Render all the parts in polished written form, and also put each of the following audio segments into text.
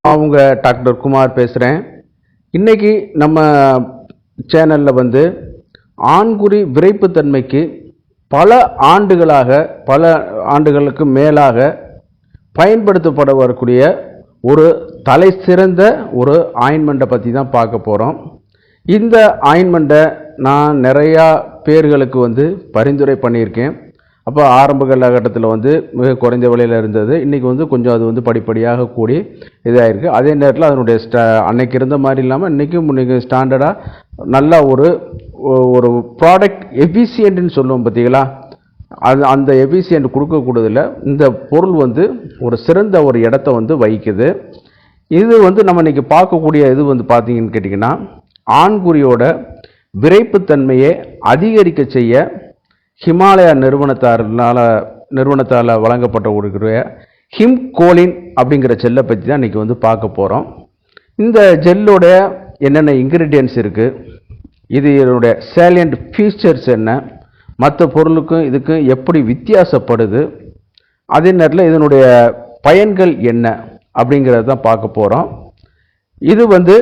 அவங்க டாக்டர் குமார் பேசுகிறேன். இன்னைக்கு நம்ம சேனலில் வந்து ஆண்குறி விரைப்புத்தன்மைக்கு பல ஆண்டுகளாக பல ஆண்டுகளுக்கு மேலாக பயன்படுத்தப்பட வரக்கூடிய ஒரு தலை சிறந்த ஒரு ஆயின்மெண்ட்டை பற்றி தான் பார்க்க போகிறோம். இந்த ஆயின்மெண்ட்டை நான் நிறையா பேர்களுக்கு வந்து பரிந்துரை பண்ணியிருக்கேன். அப்போ ஆரம்ப காலகட்டத்தில் வந்து மிக குறைந்த விலையில் இருந்தது. இன்றைக்கி வந்து கொஞ்சம் அது வந்து படிப்படியாக கூடி இதாகிருக்கு. அதே நேரத்தில் அதனுடைய அன்னைக்கு இருந்த மாதிரி இல்லாமல் இன்றைக்கி ஸ்டாண்டர்டாக நல்லா ஒரு ஒரு ப்ராடக்ட் எஃபிஷியன்ட்னு சொல்லுவோம் பார்த்தீங்களா, அந்த எஃபிஷியன்ட் கொடுக்கக்கூடியதில் இந்த பொருள் வந்து ஒரு சிறந்த ஒரு இடத்த வந்து வகிக்குது. இது வந்து நம்ம இன்றைக்கி பார்க்கக்கூடிய இது வந்து பார்த்தீங்கன்னு கேட்டிங்கன்னா, ஆண்குறியோட விரைப்புத்தன்மையை அதிகரிக்க செய்ய ஹிமாலயா நிறுவனத்தால் வழங்கப்பட்ட ஒரு ஹிம்கோலின் அப்படிங்கிற ஜெல்லை பற்றி தான் இன்றைக்கி வந்து பார்க்க போகிறோம். இந்த ஜெல்லோட என்னென்ன இன்க்ரீடியன்ட்ஸ் இருக்குது, இது இதனுடைய சேலியன்ட் ஃபீச்சர்ஸ் என்ன, மற்ற பொருளுக்கும் இதுக்கும் எப்படி வித்தியாசப்படுது, அதே நேரத்தில் இதனுடைய பயன்கள் என்ன அப்படிங்கிறத தான் பார்க்க போகிறோம். இது வந்து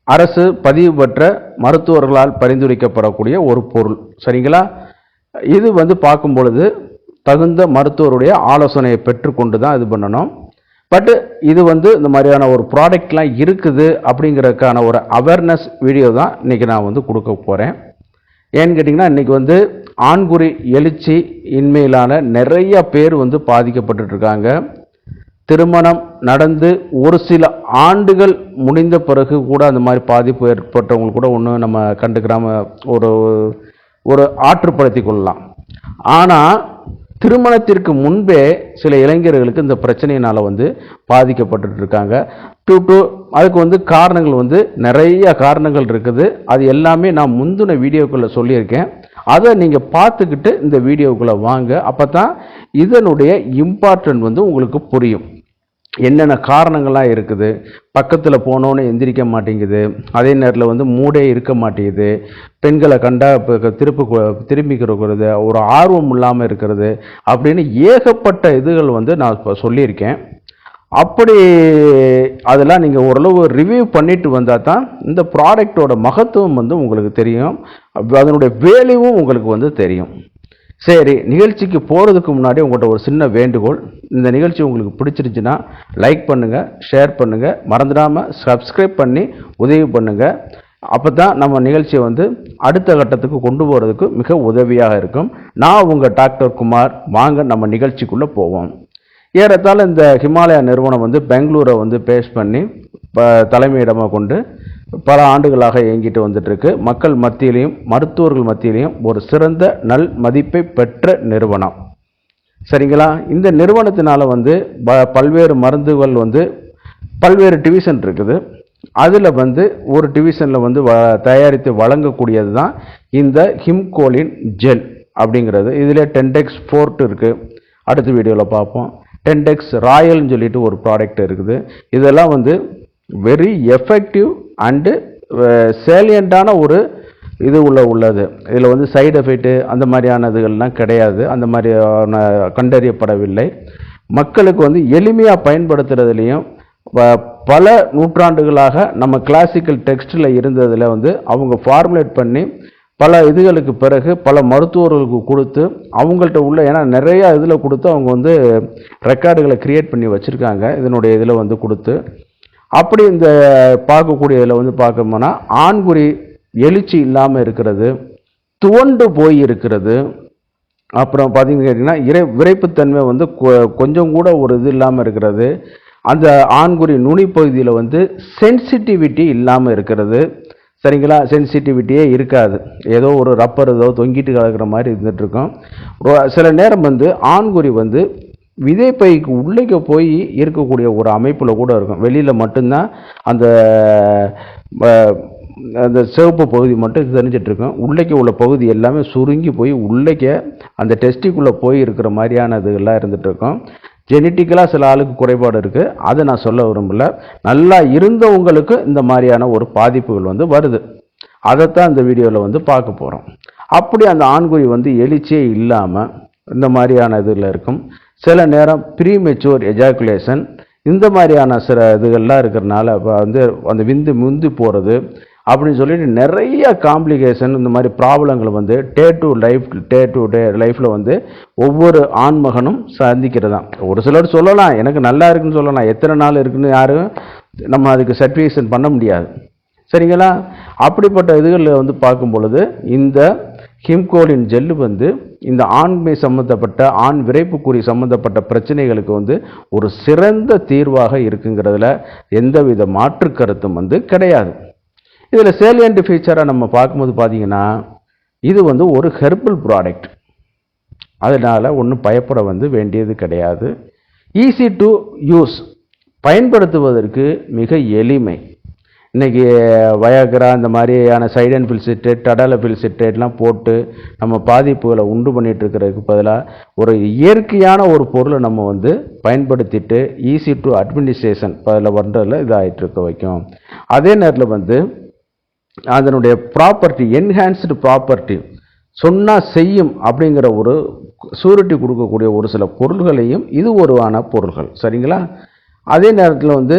அரசு பதிவு பெற்ற மருத்துவர்களால் பரிந்துரைக்கப்படக்கூடிய ஒரு பொருள், சரிங்களா? இது வந்து பார்க்கும் பொழுது தகுந்த மருத்துவருடைய ஆலோசனையை பெற்றுக்கொண்டு தான் இது பண்ணணும். பட் இது வந்து இந்த மாதிரியான ஒரு ப்ராடக்ட்லாம் இருக்குது அப்படிங்கிறதுக்கான ஒரு அவேர்னஸ் வீடியோ தான் இன்றைக்கி நான் வந்து கொடுக்க போகிறேன். ஏன்னு கேட்டிங்கன்னா, இன்றைக்கி வந்து ஆண்குறி எழுச்சி இன்மையிலான நிறைய பேர் வந்து பாதிக்கப்பட்டுருக்காங்க. திருமணம் நடந்து ஒரு சில ஆண்டுகள் முடிந்த பிறகு கூட அந்த மாதிரி பாதிப்பு ஏற்பட்டவங்களுக்கு கூட ஒன்றும் நம்ம கண்டுக்கிறாம ஒரு ஆற்றுப்படுத்தி கொள்ளலாம். ஆனால் திருமணத்திற்கு முன்பே சில இளைஞர்களுக்கு இந்த பிரச்சனையினால் வந்து பாதிக்கப்பட்டு இருக்காங்க. அதுக்கு வந்து காரணங்கள் வந்து நிறைய காரணங்கள் இருக்குது. அது எல்லாமே நான் முந்தின வீடியோக்குள்ளே சொல்லியிருக்கேன். அதை நீங்கள் பார்த்துக்கிட்டு இந்த வீடியோக்குள்ளே வாங்க. அப்போ தான் இதனுடைய இம்பார்ட்டன்ட் வந்து உங்களுக்கு புரியும். என்னென்ன காரணங்கள்லாம் இருக்குது, பக்கத்தில் போனோன்னு எந்திரிக்க மாட்டேங்குது, அதே நேரத்தில் வந்து மூடே இருக்க மாட்டேங்குது, பெண்களை கண்டா திரும்பிக்கிறது, ஒரு ஆர்வம் இல்லாமல் இருக்கிறது அப்படின்னு ஏகப்பட்ட இதுகள் வந்து நான் இப்போ சொல்லியிருக்கேன். அப்படி அதெல்லாம் நீங்கள் ஓரளவு ரிவ்யூ பண்ணிட்டு வந்தால் தான் இந்த ப்ராடக்டோட மகத்துவம் வந்து உங்களுக்கு தெரியும், அதனுடைய வேல்யூவும் உங்களுக்கு வந்து தெரியும். சரி, நிகழ்ச்சிக்கு போகிறதுக்கு முன்னாடி உங்கள்கிட்ட ஒரு சின்ன வேண்டுகோள். இந்த நிகழ்ச்சி உங்களுக்கு பிடிச்சிருந்துச்சுன்னா லைக் பண்ணுங்கள், ஷேர் பண்ணுங்கள், மறந்துடாமல் சப்ஸ்கிரைப் பண்ணி உதவி பண்ணுங்கள். அப்போ தான் நம்ம நிகழ்ச்சியை வந்து அடுத்த கட்டத்துக்கு கொண்டு போகிறதுக்கு மிக உதவியாக இருக்கும். நான் உங்கள் டாக்டர் குமார். வாங்க நம்ம நிகழ்ச்சிக்குள்ளே போவோம். ஏறத்தாழ இந்த ஹிமாலயா நிறுவனம் வந்து பெங்களூரை வந்து பேஸ் பண்ணி தலைமையிடமாக கொண்டு பல ஆண்டுகளாக இயங்கிட்டு வந்துட்டுருக்கு. மக்கள் மத்தியிலையும் மருத்துவர்கள் மத்தியிலையும் ஒரு சிறந்த நல் மதிப்பை பெற்ற நிறுவனம், சரிங்களா? இந்த நிறுவனத்தினால வந்து பல்வேறு மருந்துகள் வந்து பல்வேறு டிவிஷன் இருக்குது. அதில் வந்து ஒரு டிவிஷனில் வந்து தயாரித்து வழங்கக்கூடியது தான் இந்த ஹிம்கோலின் ஜெல் அப்படிங்கிறது. இதில் 10x ஃபோர்ட் இருக்குது, அடுத்த வீடியோவில் பார்ப்போம். 10x ராயல்னு சொல்லிட்டு ஒரு ப்ராடக்ட் இருக்குது. இதெல்லாம் வந்து வெரி எஃபெக்டிவ் அண்டு சேலியண்டான ஒரு இது உள்ளது. இதில் வந்து சைடு எஃபெக்ட்டு அந்த மாதிரியான இதுகள்லாம் கிடையாது, அந்த மாதிரியான கண்டறியப்படவில்லை. மக்களுக்கு வந்து எளிமையாக பயன்படுத்துறதுலேயும் பல நூற்றாண்டுகளாக நம்ம கிளாசிக்கல் டெக்ஸ்டில் இருந்ததில் வந்து அவங்க ஃபார்முலேட் பண்ணி பல இதுகளுக்கு பிறகு பல மருத்துவர்களுக்கு கொடுத்து அவங்கள்ட்ட உள்ள, ஏன்னா நிறையா இதில் கொடுத்து அவங்க வந்து ரெக்கார்டுகளை க்ரியேட் பண்ணி வச்சுருக்காங்க இதனுடைய இதில் வந்து கொடுத்து. அப்படி இந்த பார்க்கக்கூடிய இதில் வந்து பார்க்கணும்னா ஆண்குறி எழுச்சி இல்லாமல் இருக்கிறது, துவண்டு போய் இருக்கிறது, அப்புறம் பார்த்தீங்கன்னு கேட்டிங்கன்னா விரைப்புத்தன்மை வந்து கொஞ்சம் கூட ஒரு இது இல்லாமல் இருக்கிறது, அந்த ஆண்குறி நுனி பகுதியில் வந்து சென்சிட்டிவிட்டி இல்லாமல் இருக்கிறது, சரிங்களா? சென்சிட்டிவிட்டியே இருக்காது, ஏதோ ஒரு ரப்பர் ஏதோ தொங்கிட்டு கிடக்கிற மாதிரி இருந்துகிட்ருக்கோம். சில நேரம் வந்து ஆண்குறி வந்து விதைப்பைக்கு உள்ளே போய் இருக்கக்கூடிய ஒரு அமைப்பில் கூட இருக்கும். வெளியில் மட்டும்தான் அந்த அந்த சிவப்பு பகுதி மட்டும் தெரிஞ்சிட்ருக்கும். உள்ளே உள்ள பகுதி எல்லாமே சுருங்கி போய் உள்ளே அந்த டெஸ்டிக்குள்ளே போய் இருக்கிற மாதிரியான இதுகள்லாம் இருந்துகிட்ருக்கும். ஜெனட்டிக்கலாக சில ஆளுக்கு குறைபாடு இருக்குது, அதை நான் சொல்ல விரும்பல. நல்லா இருந்தவங்களுக்கு இந்த மாதிரியான ஒரு பாதிப்புகள் வந்து வருது. அதைத்தான் இந்த வீடியோவில் வந்து பார்க்க போகிறோம். அப்படி அந்த ஆண்குறி வந்து எழுச்சியே இல்லாமல் இந்த மாதிரியான இதில் இருக்கும். சில நேரம் ப்ரீமெச்சூர் எஜாக்குலேஷன், இந்த மாதிரியான சில இதுகள்லாம் இருக்கிறனால இப்போ வந்து அந்த விந்து முந்தி போகிறது அப்படின்னு சொல்லிட்டு நிறைய காம்ப்ளிகேஷன் இந்த மாதிரி ப்ராப்ளங்கள் வந்து டே டு டே லைஃப்பில் வந்து ஒவ்வொரு ஆண்மகனும் சந்திக்கிறதான். ஒரு சிலர் சொல்லலாம் எனக்கு நல்லா இருக்குன்னு சொல்லலாம், எத்தனை நாள் இருக்குன்னு யாரும் நம்ம அதுக்கு சர்டிஃபிகேஷன் பண்ண முடியாது. சரிங்களா? அப்படிப்பட்ட இதுகளில் வந்து பார்க்கும் பொழுது இந்த ஹிம்கோலின் ஜெல்லு வந்து இந்த ஆண்மை சம்மந்தப்பட்ட ஆண் விரைப்புக்குறி சம்மந்தப்பட்ட பிரச்சனைகளுக்கு வந்து ஒரு சிறந்த தீர்வாக இருக்குங்கிறதுல எந்தவித மாற்று கருத்தும் வந்து கிடையாது. இதில் சேலியன்ட் ஃபீச்சராக நம்ம பார்க்கும்போது பார்த்தீங்கன்னா இது வந்து ஒரு ஹெர்பல் ப்ராடக்ட், அதனால் ஒன்றும் பயப்பட வந்து வேண்டியது கிடையாது. ஈஸி டு யூஸ், பயன்படுத்துவதற்கு மிக எளிமை. இன்றைக்கி வயாகிரா இந்த மாதிரியான சைடன்ஃபில் சிட்ரேட் டடாலஃபில் சிட்ரேட்லாம் போட்டு நம்ம பாதிப்புகளை உண்டு பண்ணிகிட்டு இருக்கிறதுக்கு பதிலாக ஒரு இயற்கையான ஒரு பொருளை நம்ம வந்து பயன்படுத்திட்டு ஈஸி டு அட்மினிஸ்ட்ரேஷன் அதில் பண்ணுறதுல இதாகிட்டு இருக்க வைக்கும். அதே நேரத்தில் வந்து அதனுடைய ப்ராப்பர்ட்டி என்ஹான்ஸ்டு ப்ராப்பர்ட்டி சொன்னால் செய்யும் அப்படிங்கிற ஒரு சூரிட்டி கொடுக்கக்கூடிய ஒரு சில பொருள்களையும் இது ஒருவான பொருள்கள். சரிங்களா? அதே நேரத்தில் வந்து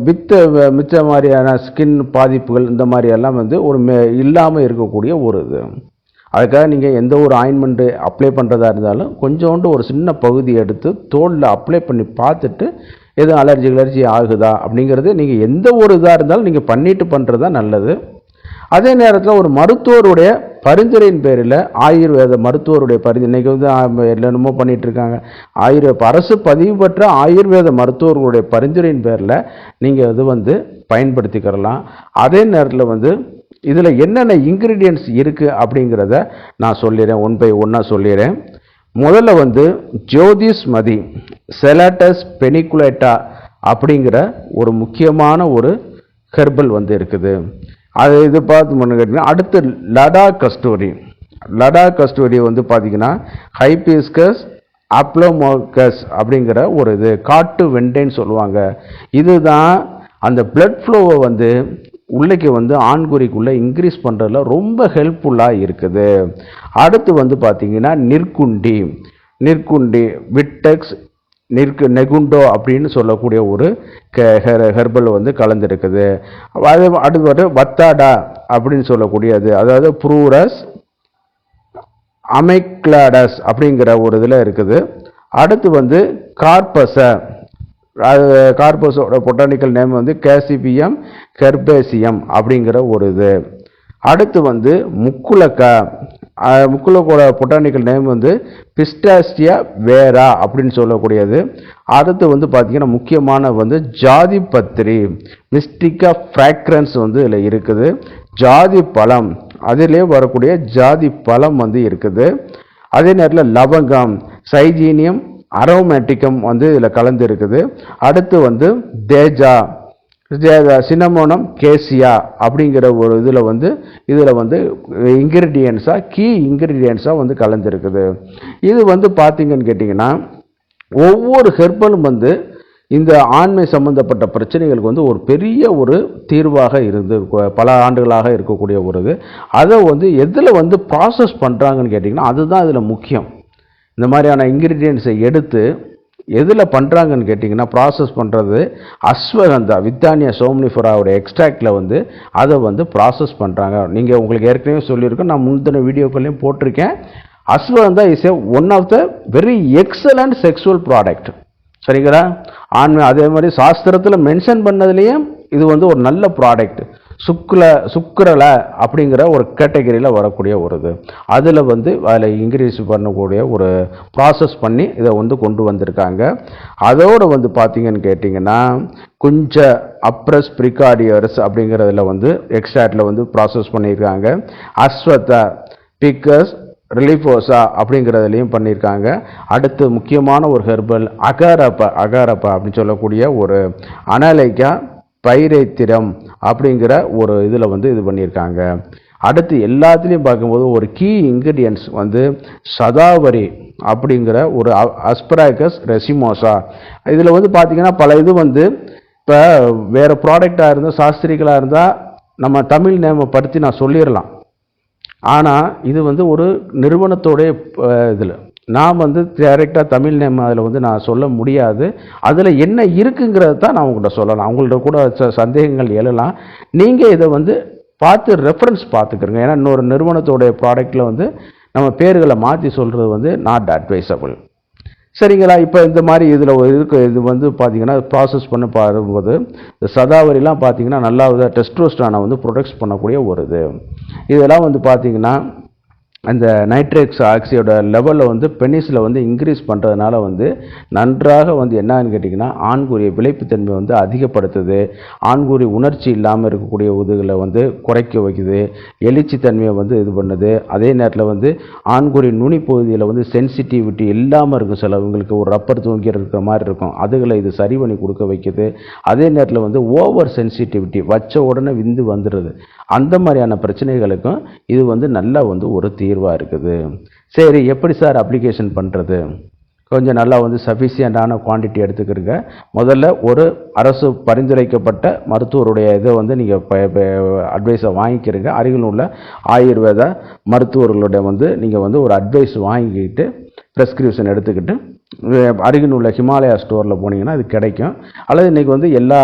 மிச்ச மாதிரியான ஸ்கின் பாதிப்புகள் இந்த மாதிரியெல்லாம் வந்து ஒரு இல்லாமல் இருக்கக்கூடிய ஒரு இது. அதுக்காக நீங்கள் எந்த ஒரு ஆயின்மெண்ட்டு அப்ளை பண்ணுறதா இருந்தாலும் கொஞ்சோண்டு ஒரு சின்ன பகுதி எடுத்து தோலில் அப்ளை பண்ணி பார்த்துட்டு எதுவும் அலர்ஜி ஆகுதா அப்படிங்கிறது நீங்கள் எந்த ஒரு இதாக இருந்தாலும் நீங்கள் பண்ணிட்டு பண்ணுறது தான் நல்லது. அதே நேரத்தில் ஒரு மருத்துவருடைய பரிந்துரையின் பேரில் ஆயுர்வேத மருத்துவருடைய இன்றைக்கி வந்து என்னென்னமோ பண்ணிகிட்டு இருக்காங்க. அரசு பதிவு பெற்ற ஆயுர்வேத மருத்துவர்களுடைய பரிந்துரையின் பேரில் நீங்கள் இது வந்து பயன்படுத்திக்கிறலாம். அதே நேரத்தில் வந்து இதில் என்னென்ன இன்க்ரீடியன்ட்ஸ் இருக்குது அப்படிங்கிறத நான் சொல்லிடுறேன், ஒன் பை ஒன்னாக சொல்லிடுறேன். முதல்ல வந்து ஜோதிஷ்மதி செலாட்டஸ் பெனிகுலேட்டா அப்படிங்கிற ஒரு முக்கியமான ஒரு ஹெர்பல் வந்து இருக்குது. அது இது பார்த்து பண்ண கேட்டிங்கன்னா அடுத்து லடா கஸ்டோரி வந்து பார்த்தீங்கன்னா ஹைபிஸ்கஸ் அப்ளோமோகஸ் அப்படிங்கிற ஒரு இது காட்டு வெண்டைன்னு சொல்லுவாங்க. இதுதான் அந்த பிளட் ஃப்ளோவை வந்து உள்ளே வந்து ஆண்குறிக்குள்ளே இன்க்ரீஸ் பண்ணுறதுல ரொம்ப ஹெல்ப்ஃபுல்லாக இருக்குது. அடுத்து வந்து பார்த்தீங்கன்னா நிற்குண்டி விட்டெக்ஸ் நெகுண்டோ அப்படின்னு சொல்லக்கூடிய ஒரு ஹெர்பல் வந்து கலந்துருக்குது. அடுத்து வந்து வத்தாடா அப்படின்னு சொல்லக்கூடியது, அதாவது ப்ரூரஸ் அமைக்லாடஸ் அப்படிங்கிற ஒரு இதில் இருக்குது. அடுத்து வந்து கார்பஸோட பொட்டானிக்கல் நேம் வந்து கேசிபியம் ஹெர்பேசியம் அப்படிங்கிற ஒரு இது. அடுத்து வந்து முக்குலக்கோட பொட்டானிக்கல் நேம் வந்து பிஸ்டாசியா வேரா அப்படின்னு சொல்லக்கூடியது. அடுத்து வந்து பார்த்தீங்கன்னா முக்கியமான வந்து ஜாதி பத்திரி மிஸ்டிகா ஃப்ராக்ரன்ஸ் வந்து இதில் இருக்குது. ஜாதி பழம், அதிலே வரக்கூடிய ஜாதி பழம் வந்து இருக்குது. அதே நேரத்தில் லவங்கம் சைஜீனியம் அரோமேட்டிக்கம் வந்து இதில் கலந்து இருக்குது. அடுத்து வந்து சினமோனம் கேசியா அப்படிங்கிற ஒரு இதில் வந்து கீ இன்கிரீடியன்ஸாக வந்து கலந்துருக்குது. இது வந்து பார்த்தீங்கன்னு கேட்டிங்கன்னா ஒவ்வொரு ஹெர்பலும் வந்து இந்த ஆண்மை சம்பந்தப்பட்ட பிரச்சனைகளுக்கு வந்து ஒரு பெரிய ஒரு தீர்வாக இருந்து பல ஆண்டுகளாக இருக்கக்கூடிய ஒரு இது. அதை வந்து எதில் வந்து ப்ராசஸ் பண்ணுறாங்கன்னு கேட்டிங்கன்னா அதுதான் இதில் முக்கியம். இந்த மாதிரியான இன்கிரீடியன்ஸை எடுத்து எதில் பண்ணுறாங்கன்னு கேட்டிங்கன்னா ப்ராசஸ் பண்ணுறது அஸ்வகந்தா வித்தானியா சோம்னிஃபராவுடைய எக்ஸ்ட்ராக்டில் வந்து அதை வந்து ப்ராசஸ் பண்ணுறாங்க. நீங்கள் உங்களுக்கு ஏற்கனவே சொல்லியிருக்கேன், நான் முந்தின வீடியோக்கள்லையும் போட்டிருக்கேன். Ashwagandha is one of the very excellent sexual product. சரிங்களா? ஆண்மை அதே மாதிரி சாஸ்திரத்தில் மென்ஷன் பண்ணதுலேயும் இது வந்து ஒரு நல்ல ப்ராடக்ட். சுக்கரலை அப்படிங்கிற ஒரு கேட்டகரியில் வரக்கூடிய ஒரு இது. அதில் வந்து அதில் இன்க்ரீஸ் பண்ணக்கூடிய ஒரு ப்ராசஸ் பண்ணி இதை வந்து கொண்டு வந்திருக்காங்க. அதோடு வந்து பார்த்தீங்கன்னு கேட்டிங்கன்னா கொஞ்சம் அப்ரஸ் பிரிகார்டியர்ஸ் அப்படிங்கிறதுல வந்து எக்ஸ்ட்ராக்டில் வந்து ப்ராசஸ் பண்ணியிருக்காங்க. அஸ்வத்தா பிக்கஸ் ரிலிஃபோசா அப்படிங்கிறதுலையும் பண்ணியிருக்காங்க. அடுத்து முக்கியமான ஒரு ஹெர்பல் அகாரப்பா அப்படின்னு சொல்லக்கூடிய ஒரு அனலைக்கா பைரைத்திரம் அப்படிங்கிற ஒரு இதில் வந்து இது பண்ணியிருக்காங்க. அடுத்து எல்லாத்துலேயும் பார்க்கும்போது ஒரு கீ இன்க்ரீடியன்ஸ் வந்து சதாவரி அப்படிங்கிற ஒரு அஸ்பராகஸ் ரெசிமோசா. இதில் வந்து பார்த்திங்கன்னா பல இது வந்து இப்போ வேறு ப்ராடக்டாக இருந்தால் சாஸ்திரிகளாக இருந்தால் நம்ம தமிழ் நேமை படுத்தி நான் சொல்லிடலாம். ஆனால் இது வந்து ஒரு நிறுவனத்தோடைய இதில் நான் வந்து டைரெக்டாக தமிழ் நேம் அதில் வந்து நான் சொல்ல முடியாது. அதில் என்ன இருக்குங்கிறத தான் நான் உங்கள்கிட்ட சொல்லலாம். அவங்கள்ட்ட கூட சந்தேகங்கள் எழலாம். நீங்கள் இதை வந்து பார்த்து ரெஃபரன்ஸ் பார்த்துக்கிறங்க. ஏன்னா இன்னொரு நிறுவனத்தோடைய ப்ராடக்ட்டில் வந்து நம்ம பேர்களை மாற்றி சொல்கிறது வந்து நாட் அட்வைசபிள். சரிங்களா? இப்போ இந்த மாதிரி இதில் இருக்கு. இது வந்து பார்த்தீங்கன்னா ப்ராசஸ் பண்ண பாரும்போது சதாவரிலாம் பார்த்தீங்கன்னா நல்லா டெஸ்டோஸ்டரானை வந்து ப்ரொடக்ட்ஸ் பண்ணக்கூடிய ஒரு இதெல்லாம் வந்து பார்த்தீங்கன்னா அந்த நைட்ரேக்ஸ் ஆக்சைடோட லெவலில் வந்து பெனிஸில் வந்து இன்க்ரீஸ் பண்ணுறதுனால வந்து நன்றாக வந்து என்னன்னு கேட்டிங்கன்னா ஆண்குறிய விளைப்புத்தன்மை வந்து அதிகப்படுத்துது. ஆண்குறி உணர்ச்சி இல்லாமல் இருக்கக்கூடிய உதுகளை வந்து குறைக்க வைக்குது. எழுச்சி தன்மையை வந்து இது பண்ணுது. அதே நேரத்தில் வந்து ஆண்குறி நுனி பகுதியில் வந்து சென்சிட்டிவிட்டி இல்லாமல் இருக்கும். சிலவங்களுக்கு ஒரு ரப்பர் தூங்கி இருக்கிற மாதிரி இருக்கும். அதுகளை இது சரி பண்ணி கொடுக்க வைக்குது. அதே நேரத்தில் வந்து ஓவர் சென்சிட்டிவிட்டி வச்ச உடனே விந்து வந்துடுது. அந்த மாதிரியான பிரச்சனைகளுக்கும் இது வந்து நல்லா வந்து ஒரு தீர்வாக இருக்குது. சரி, எப்படி சார் அப்ளிகேஷன் பண்ணுறது? கொஞ்சம் நல்லா வந்து சஃபிஷியண்டான குவான்டிட்டி எடுத்துக்கிறங்க. முதல்ல ஒரு அரசு பரிந்துரைக்கப்பட்ட மருத்துவருடைய இதை வந்து நீங்கள் அட்வைஸை வாங்கிக்கிறீங்க. அருகில் உள்ள ஆயுர்வேத மருத்துவர்களுடைய வந்து நீங்கள் வந்து ஒரு அட்வைஸ் வாங்கிக்கிட்டு ப்ரெஸ்கிரிப்ஷன் எடுத்துக்கிட்டு அருகில் உள்ள ஹிமாலயா ஸ்டோரில் போனீங்கன்னா அது கிடைக்கும். அல்லது இன்றைக்கி வந்து எல்லா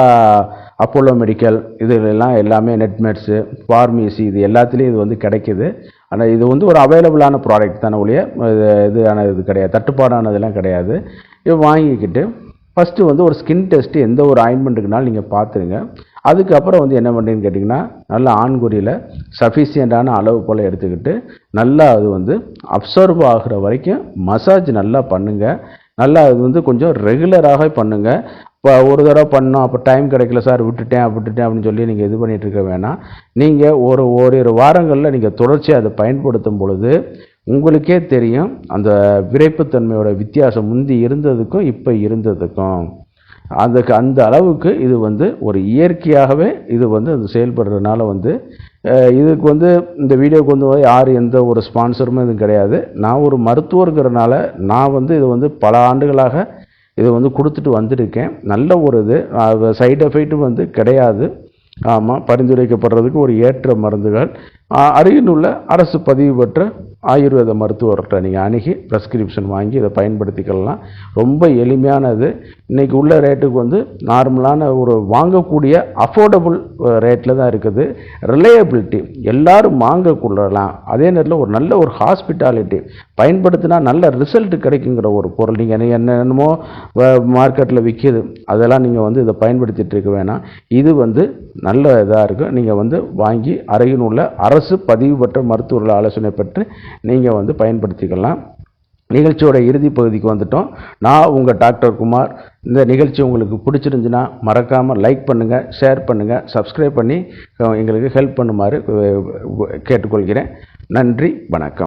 அப்போலோ மெடிக்கல் இதுலாம் எல்லாமே நெட்மெட்ஸு ஃபார்மசி இது எல்லாத்துலேயும் இது வந்து கிடைக்கிது. ஆனால் இது வந்து ஒரு அவைலபிளான ப்ராடக்ட் தானே ஒழிய இது கிடையாது, தட்டுப்பாடானதெல்லாம் கிடையாது. இது வாங்கிக்கிட்டு ஃபஸ்ட்டு வந்து ஒரு ஸ்கின் டெஸ்ட்டு எந்த ஒரு ஆயின்மெண்ட்டுக்குனாலும் நீங்கள் பார்த்துருங்க. அதுக்கப்புறம் வந்து என்ன பண்ணுறீங்கன்னு கேட்டிங்கன்னா நல்லா ஆண்குறியில் சஃபிஷியண்டான அளவு போல் எடுத்துக்கிட்டு நல்லா அது வந்து அப்சர்வ் ஆகிற வரைக்கும் மசாஜ் நல்லா பண்ணுங்கள். நல்லா அது வந்து கொஞ்சம் ரெகுலராக பண்ணுங்கள். இப்போ ஒரு தடவை பண்ணோம், அப்போ டைம் கிடைக்கல சார் விட்டுட்டேன் அப்படின்னு சொல்லி நீங்கள் இது பண்ணிகிட்டு இருக்க வேணாம். நீங்கள் ஓரிரு வாரங்களில் நீங்கள் தொடர்ச்சியாக அதை பயன்படுத்தும் பொழுது உங்களுக்கே தெரியும் அந்த விரைப்புத்தன்மையோட வித்தியாசம் முந்தி இருந்ததுக்கும் இப்போ இருந்ததுக்கும். அந்த அளவுக்கு இது வந்து ஒரு இயற்கையாகவே இது வந்து அது செயல்படுறதுனால வந்து இதுக்கு வந்து இந்த வீடியோக்கு வந்து எந்த ஒரு ஸ்பான்சருமே இது கிடையாது. நான் ஒரு மருத்துவருங்கிறனால நான் வந்து இது வந்து பல ஆண்டுகளாக இது வந்து கொடுத்துட்டு வந்திருக்கேன். நல்ல ஒரு சைடு எஃபெக்ட்டும் வந்து கிடையாது. ஆமாம், பரிந்துரைக்கப்படுறதுக்கு ஒரு ஏற்ற மருந்துகள். அருகில் உள்ள அரசு பதிவு பெற்ற ஆயுர்வேத மருத்துவர்கிட்ட நீங்கள் அணுகி ப்ரெஸ்கிரிப்ஷன் வாங்கி இதை பயன்படுத்திக்கலாம். ரொம்ப எளிமையானது. இன்றைக்கி உள்ள ரேட்டுக்கு வந்து நார்மலான ஒரு வாங்கக்கூடிய அஃபோர்டபுள் ரேட்டில் தான் இருக்குது. ரிலையபிலிட்டி எல்லாரும் வாங்கக்கூடலாம். அதே நேரத்தில் ஒரு நல்ல ஒரு ஹாஸ்பிட்டாலிட்டி பயன்படுத்தினா நல்ல ரிசல்ட் கிடைக்குங்கிற ஒரு பொருள். நீங்கள் என்னென்னமோ மார்க்கெட்டில் விற்கிது அதெல்லாம் நீங்கள் வந்து இதை பயன்படுத்திகிட்டு இருக்க வேணாம். இது வந்து நல்ல இதாக இருக்குது. நீங்கள் வந்து வாங்கி அருகில் உள்ள அரசு பதிவு பெற்ற மருத்துவர்கள் ஆலோசனை பெற்று நீங்கள் வந்து பயன்படுத்திக்கலாம். நிகழ்ச்சியோட இறுதி பகுதிக்கு வந்துட்டோம். நான் உங்கள் டாக்டர் குமார். இந்த நிகழ்ச்சி உங்களுக்கு பிடிச்சிருந்துச்சுன்னா மறக்காமல் லைக் பண்ணுங்கள், ஷேர் பண்ணுங்கள், சப்ஸ்கிரைப் பண்ணி எங்களுக்கு ஹெல்ப் பண்ணுமாறு கேட்டுக்கொள்கிறேன். நன்றி, வணக்கம்.